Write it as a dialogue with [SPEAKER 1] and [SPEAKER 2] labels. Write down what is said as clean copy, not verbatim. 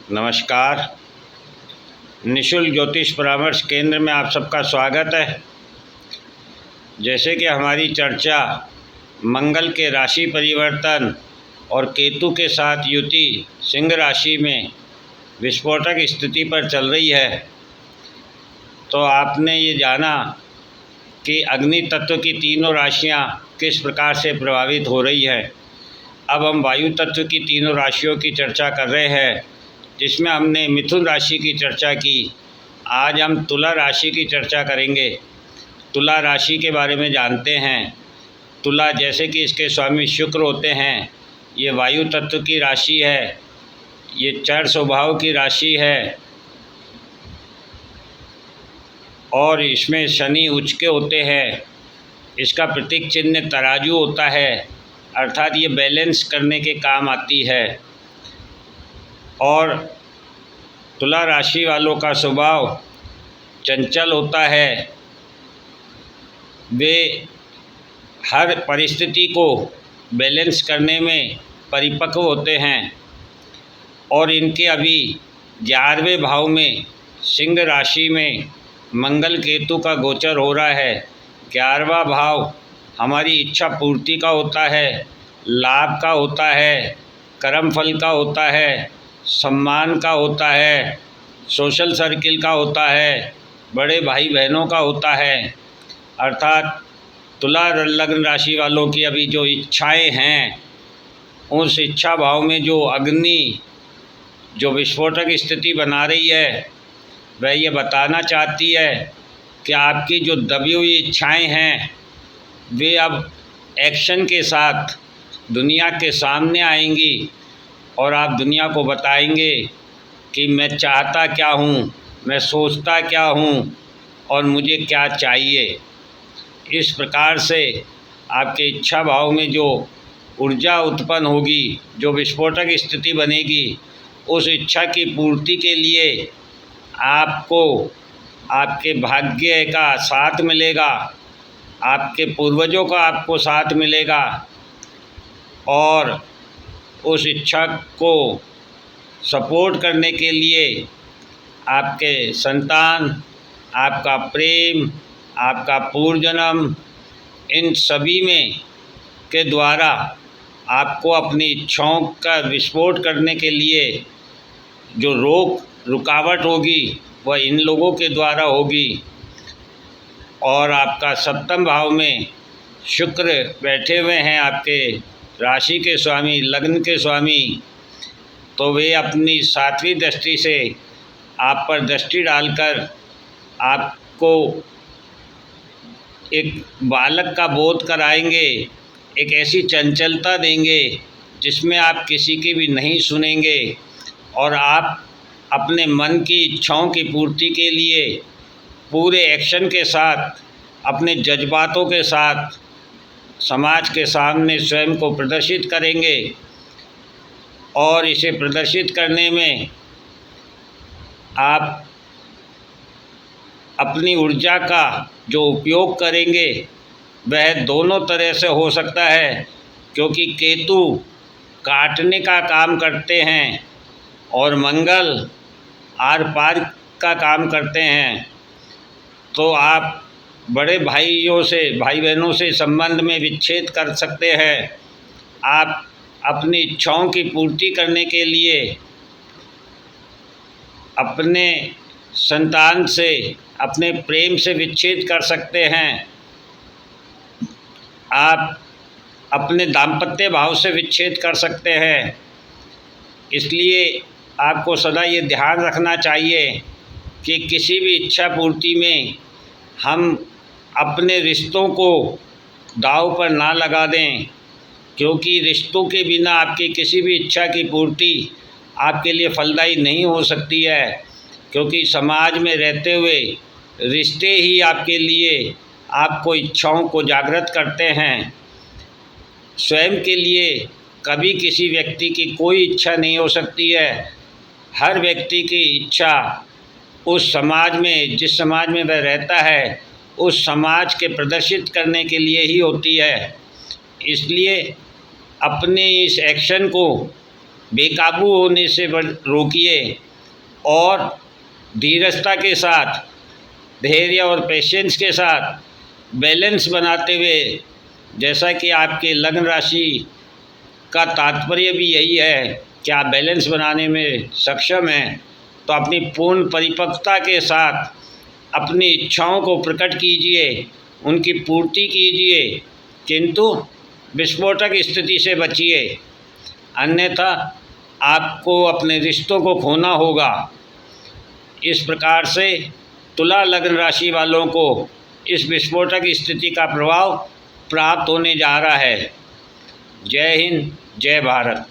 [SPEAKER 1] नमस्कार। निशुल्क ज्योतिष परामर्श केंद्र में आप सबका स्वागत है। जैसे कि हमारी चर्चा मंगल के राशि परिवर्तन और केतु के साथ युति सिंह राशि में विस्फोटक स्थिति पर चल रही है, तो आपने ये जाना कि अग्नि तत्व की तीनों राशियां किस प्रकार से प्रभावित हो रही है। अब हम वायु तत्व की तीनों राशियों की चर्चा कर रहे हैं, जिसमें हमने मिथुन राशि की चर्चा की। आज हम तुला राशि की चर्चा करेंगे। तुला राशि के बारे में जानते हैं। तुला जैसे कि इसके स्वामी शुक्र होते हैं, ये वायु तत्व की राशि है, ये चर स्वभाव की राशि है और इसमें शनि उच्च के होते हैं। इसका प्रतीक चिन्ह तराजू होता है, अर्थात ये बैलेंस करने के काम आती है। और तुला राशि वालों का स्वभाव चंचल होता है। वे हर परिस्थिति को बैलेंस करने में परिपक्व होते हैं और इनके अभी 11वें भाव में सिंह राशि में मंगल केतु का गोचर हो रहा है। 11वां भाव हमारी इच्छा पूर्ति का होता है, लाभ का होता है, कर्म फल का होता है, सम्मान का होता है, सोशल सर्किल का होता है, बड़े भाई बहनों का होता है। अर्थात तुला लग्न राशि वालों की अभी जो इच्छाएं हैं, उस इच्छा भाव में जो अग्नि जो विस्फोटक स्थिति बना रही है, वह ये बताना चाहती है कि आपकी जो दबी हुई इच्छाएं हैं, वे अब एक्शन के साथ दुनिया के सामने आएंगी और आप दुनिया को बताएंगे कि मैं चाहता क्या हूँ, मैं सोचता क्या हूँ और मुझे क्या चाहिए। इस प्रकार से आपके इच्छा भाव में जो ऊर्जा उत्पन्न होगी, जो विस्फोटक स्थिति बनेगी, उस इच्छा की पूर्ति के लिए आपको आपके भाग्य का साथ मिलेगा, आपके पूर्वजों का आपको साथ मिलेगा और उस इच्छा को सपोर्ट करने के लिए आपके संतान, आपका प्रेम, आपका पूर्वजन्म, इन सभी में के द्वारा आपको अपनी इच्छाओं का विस्फोट करने के लिए जो रुकावट होगी, वह इन लोगों के द्वारा होगी। और आपका 7वें भाव में शुक्र बैठे हुए हैं, आपके राशि के स्वामी, लग्न के स्वामी, तो वे अपनी 7वीं दृष्टि से आप पर दृष्टि डालकर आपको एक बालक का बोध कराएंगे, एक ऐसी चंचलता देंगे जिसमें आप किसी की भी नहीं सुनेंगे और आप अपने मन की इच्छाओं की पूर्ति के लिए पूरे एक्शन के साथ, अपने जज्बातों के साथ समाज के सामने स्वयं को प्रदर्शित करेंगे। और इसे प्रदर्शित करने में आप अपनी ऊर्जा का जो उपयोग करेंगे, वह दोनों तरह से हो सकता है, क्योंकि केतु काटने का काम करते हैं और मंगल आर पार का काम करते हैं। तो आप बड़े भाइयों से, भाई बहनों से संबंध में विच्छेद कर सकते हैं। आप अपनी इच्छाओं की पूर्ति करने के लिए अपने संतान से, अपने प्रेम से विच्छेद कर सकते हैं। आप अपने दाम्पत्य भाव से विच्छेद कर सकते हैं। इसलिए आपको सदा ये ध्यान रखना चाहिए कि किसी भी इच्छा पूर्ति में हम अपने रिश्तों को दांव पर ना लगा दें, क्योंकि रिश्तों के बिना आपकी किसी भी इच्छा की पूर्ति आपके लिए फलदायी नहीं हो सकती है। क्योंकि समाज में रहते हुए रिश्ते ही आपके लिए आपको इच्छाओं को जागृत करते हैं। स्वयं के लिए कभी किसी व्यक्ति की कोई इच्छा नहीं हो सकती है। हर व्यक्ति की इच्छा उस समाज में, जिस समाज में वह रहता है, उस समाज के प्रदर्शित करने के लिए ही होती है। इसलिए अपने इस एक्शन को बेकाबू होने से रोकिए और धीरजता के साथ, धैर्य और पेशेंस के साथ बैलेंस बनाते हुए, जैसा कि आपके लग्न राशि का तात्पर्य भी यही है कि आप बैलेंस बनाने में सक्षम हैं, तो अपनी पूर्ण परिपक्वता के साथ अपनी इच्छाओं को प्रकट कीजिए, उनकी पूर्ति कीजिए, किंतु विस्फोटक स्थिति से बचिए, अन्यथा आपको अपने रिश्तों को खोना होगा। इस प्रकार से तुला लग्न राशि वालों को इस विस्फोटक स्थिति का प्रभाव प्राप्त होने जा रहा है। जय हिंद, जय भारत।